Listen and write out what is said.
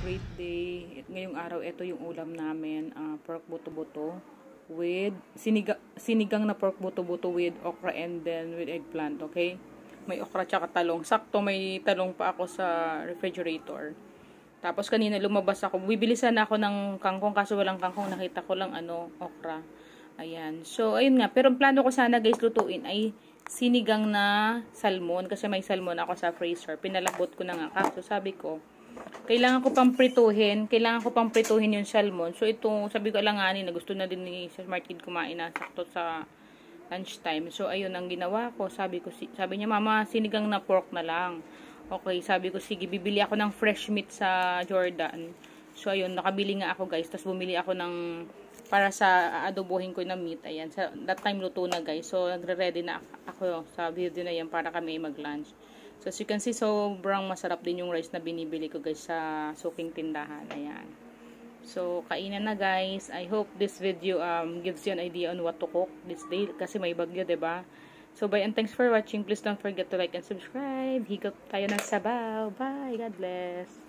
great day. Ngayong araw, ito yung ulam namin. Pork buto-buto with sinigang na pork buto-buto with okra and then with eggplant, okay? May okra tsaka talong. Sakto, may talong pa ako sa refrigerator. Tapos kanina lumabas ako. Bibili sana ako ng kangkong kaso walang kangkong. Nakita ko lang okra. Ayan. So, ayun nga. Pero ang plano ko sana guys lutuin ay sinigang na salmon. Kasi may salmon ako sa freezer. Pinalabot ko na nga. Kaso sabi ko, kailangan ko pang prituhin. Kailangan ko pang prituhin yung salmon. So, ito, sabi ko alanganin na gusto na din ni Smart Kid kumain na sakto sa lunchtime. So, ayun ang ginawa ko. Sabi niya, mama, sinigang na pork na lang. Okay, sabi ko, sige, bibili ako ng fresh meat sa Jordan. So, ayun, nakabili nga ako, guys. Tapos, bumili ako para sa adobohin ko na meat. Ayan, that time luto na, guys. So, nagre-ready na ako sa video na yan para kami mag-lunch. So, as you can see, sobrang masarap din yung rice na binibili ko, guys, sa suking tindahan. Ayan. So, kainan na, guys. I hope this video gives you an idea on what to cook this day. Kasi may bagyo, diba? So, bye and thanks for watching. Please don't forget to like and subscribe. Higop tayo ng sabaw. Bye. God bless.